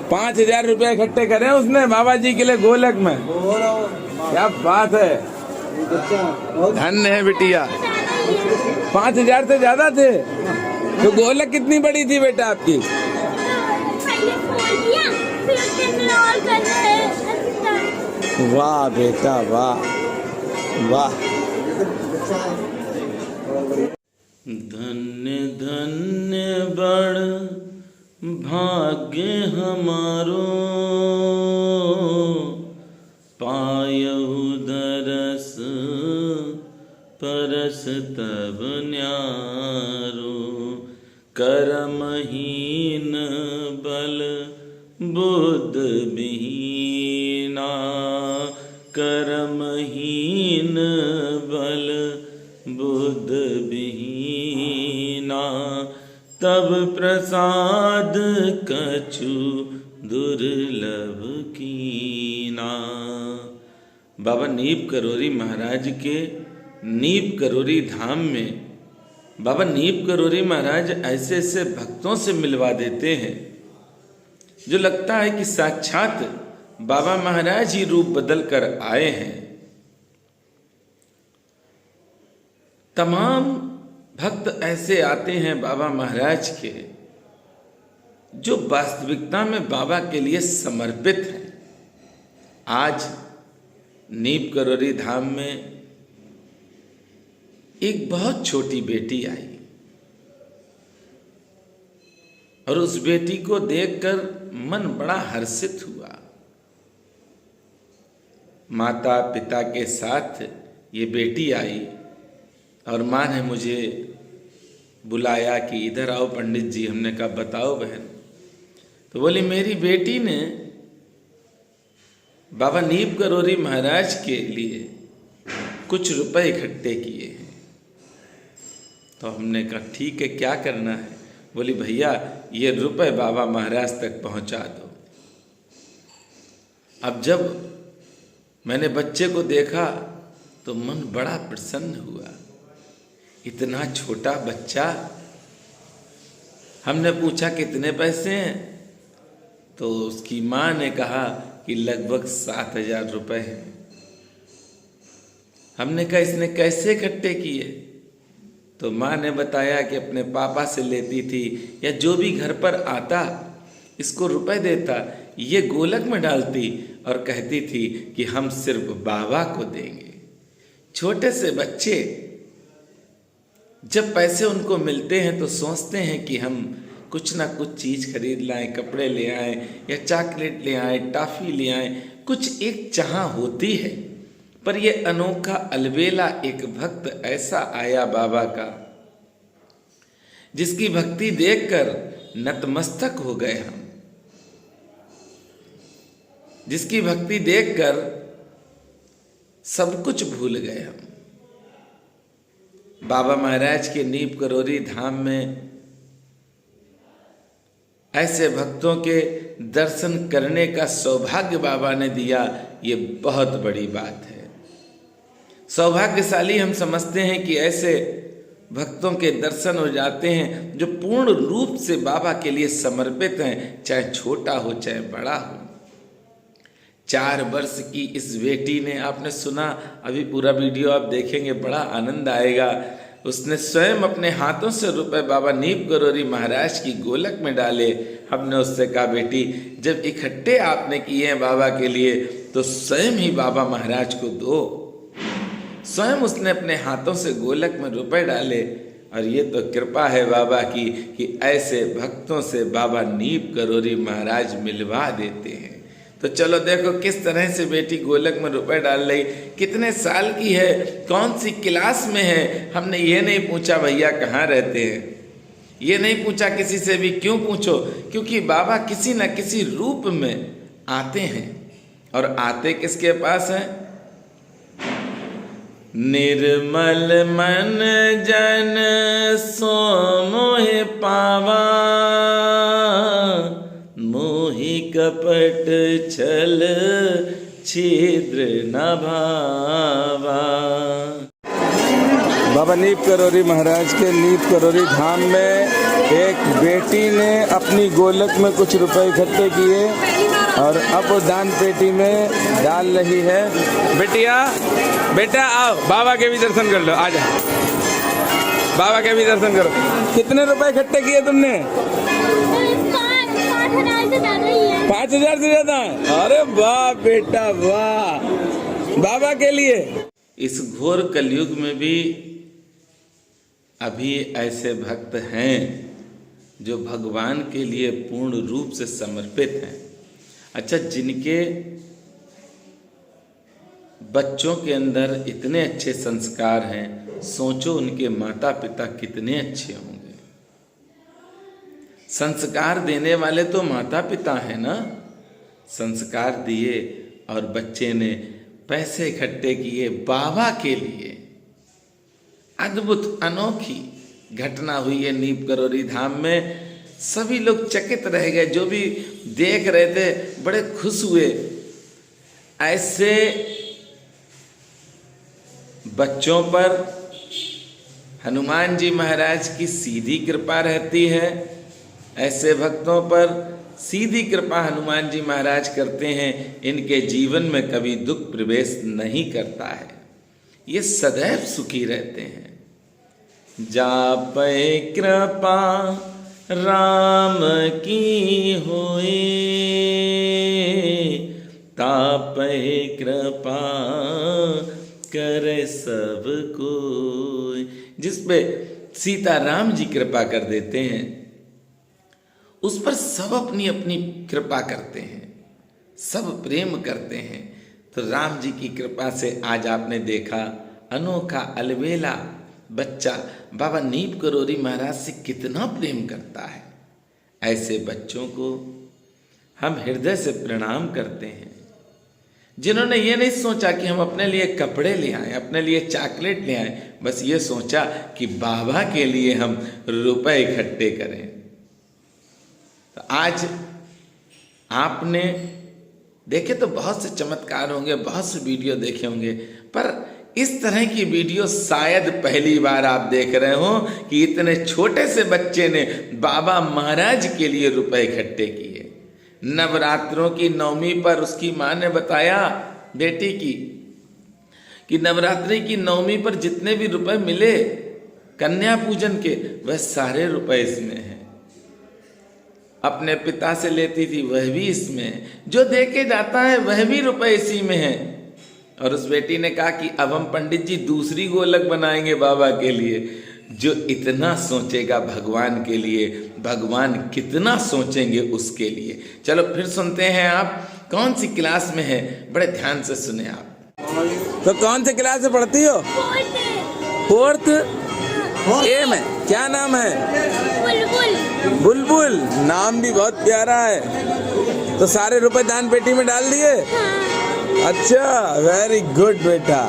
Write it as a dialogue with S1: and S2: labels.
S1: 5,000 रुपए इकट्ठे करे उसने बाबा जी के लिए गोलक में। क्या बात है, धन्य है बिटिया। 5,000 से ज्यादा थे तो गोलक कितनी बड़ी थी बेटा आपकी? वाह बेटा वाह वाह। धन्य धन्य बड़ भाग्य हमारो, पायहु दरस परस तब न्यारो। करमहीन बल बुद्ध विहीना, करमहीन बल बुद्ध विहीना। तब प्रसाद कछु दुर्लभ कीना। बाबा नीप करोरी महाराज के नीप करोरी धाम में बाबा नीप करोरी महाराज ऐसे ऐसे भक्तों से मिलवा देते हैं जो लगता है कि साक्षात बाबा महाराज ही रूप बदल कर आए हैं। तमाम भक्त ऐसे आते हैं बाबा महाराज के जो वास्तविकता में बाबा के लिए समर्पित हैं। आज नीप करोरी धाम में एक बहुत छोटी बेटी आई और उस बेटी को देखकर मन बड़ा हर्षित हुआ। माता पिता के साथ ये बेटी आई और माँ ने मुझे बुलाया कि इधर आओ पंडित जी। हमने कहा बताओ बहन। तो बोली मेरी बेटी ने बाबा नीप करोरी महाराज के लिए कुछ रुपए इकट्ठे किए हैं। तो हमने कहा ठीक है, क्या करना है? बोली भैया ये रुपए बाबा महाराज तक पहुंचा दो। अब जब मैंने बच्चे को देखा तो मन बड़ा प्रसन्न हुआ। इतना छोटा बच्चा। हमने पूछा कितने पैसे हैं? तो उसकी माँ ने कहा कि लगभग 7,000 रुपए हैं। हमने कहा इसने कैसे इकट्ठे किए? तो माँ ने बताया कि अपने पापा से लेती थी या जो भी घर पर आता इसको रुपए देता, ये गोलक में डालती और कहती थी कि हम सिर्फ बाबा को देंगे। छोटे से बच्चे जब पैसे उनको मिलते हैं तो सोचते हैं कि हम कुछ ना कुछ चीज़ खरीद लाएं, कपड़े ले आएं या चॉकलेट ले आएं, टॉफ़ी ले आएं। कुछ एक चाह होती है। पर ये अनोखा अलबेला एक भक्त ऐसा आया बाबा का जिसकी भक्ति देखकर नतमस्तक हो गए हम। जिसकी भक्ति देखकर सब कुछ भूल गए हम। बाबा महाराज के नीप करोरी धाम में ऐसे भक्तों के दर्शन करने का सौभाग्य बाबा ने दिया, ये बहुत बड़ी बात है। सौभाग्यशाली हम समझते हैं कि ऐसे भक्तों के दर्शन हो जाते हैं जो पूर्ण रूप से बाबा के लिए समर्पित हैं, चाहे छोटा हो चाहे बड़ा हो। 4 वर्ष की इस बेटी ने, आपने सुना, अभी पूरा वीडियो आप देखेंगे बड़ा आनंद आएगा। उसने स्वयं अपने हाथों से रुपए बाबा नीप करोरी महाराज की गोलक में डाले। हमने उससे कहा बेटी जब इकट्ठे आपने किए हैं बाबा के लिए तो स्वयं ही बाबा महाराज को दो। स्वयं उसने अपने हाथों से गोलक में रुपए डाले। और ये तो कृपा है बाबा की कि ऐसे भक्तों से बाबा नीप करोरी महाराज मिलवा देते हैं। तो चलो देखो किस तरह से बेटी गोलक में रुपए डाल रही। कितने साल की है, कौन सी क्लास में है? हमने ये नहीं पूछा भैया कहाँ रहते हैं, ये नहीं पूछा किसी से भी। क्यों पूछो? क्योंकि बाबा किसी न किसी रूप में आते हैं। और आते किसके पास हैं? निर्मल मन जन सो मोहि पावा, मोहि कपट छल छिद्र न भावा। बाबा नीप करोरी महाराज के नीप करोरी धाम में एक बेटी ने अपनी गोलक में कुछ रुपए इकट्ठे किए और अब वो दान पेटी में डाल रही है। बेटा आओ, बाबा के भी दर्शन कर लो, आ जाओ, बाबा के भी दर्शन करो। कितने रुपए इकट्ठे किए तुमने? 5,000 से ज्यादा। अरे वाह बेटा वाह, बाबा के लिए। इस घोर कलयुग में भी अभी ऐसे भक्त हैं जो भगवान के लिए पूर्ण रूप से समर्पित हैं। अच्छा, जिनके बच्चों के अंदर इतने अच्छे संस्कार हैं, सोचो उनके माता पिता कितने अच्छे होंगे। संस्कार देने वाले तो माता पिता हैं ना। संस्कार दिए और बच्चे ने पैसे इकट्ठे किए बाबा के लिए। अद्भुत अनोखी घटना हुई है नीम करोली धाम में। सभी लोग चकित रह गए, जो भी देख रहे थे बड़े खुश हुए। ऐसे बच्चों पर हनुमान जी महाराज की सीधी कृपा रहती है। ऐसे भक्तों पर सीधी कृपा हनुमान जी महाराज करते हैं। इनके जीवन में कभी दुख प्रवेश नहीं करता है, ये सदैव सुखी रहते हैं। जापै कृपा राम की होए, तापै कृपा करे सब कोई। जिस पे सीता राम जी कृपा कर देते हैं, उस पर सब अपनी अपनी कृपा करते हैं, सब प्रेम करते हैं। तो राम जी की कृपा से आज आपने देखा अनोखा अलबेला बच्चा बाबा नीम करोली महाराज से कितना प्रेम करता है। ऐसे बच्चों को हम हृदय से प्रणाम करते हैं, जिन्होंने ये नहीं सोचा कि हम अपने लिए कपड़े ले आए, अपने लिए चॉकलेट ले आए, बस ये सोचा कि बाबा के लिए हम रुपए इकट्ठे करें। तो आज आपने देखे तो बहुत से चमत्कार होंगे, बहुत से वीडियो देखे होंगे, पर इस तरह की वीडियो शायद पहली बार आप देख रहे हो कि इतने छोटे से बच्चे ने बाबा महाराज के लिए रुपए इकट्ठे किए। नवरात्रों की नवमी पर उसकी माँ ने बताया बेटी की कि नवरात्रि की नवमी पर जितने भी रुपए मिले कन्या पूजन के, वह सारे रुपए इसमें हैं। अपने पिता से लेती थी वह भी इसमें है, जो दे के जाता है वह भी रुपए इसी में है। और उस बेटी ने कहा कि अब हम पंडित जी दूसरी गोलक बनाएंगे बाबा के लिए। जो इतना सोचेगा भगवान के लिए, भगवान कितना सोचेंगे उसके लिए। चलो फिर सुनते हैं आप कौन सी क्लास में है, बड़े ध्यान से सुने आप। तो कौन सी क्लास में पढ़ती हो? फोर्थ ए में। क्या नाम है? बुलबुल। बुलबुल, नाम भी बहुत प्यारा है। तो सारे रुपए दान पेटी में डाल दिए? अच्छा, वेरी गुड बेटा।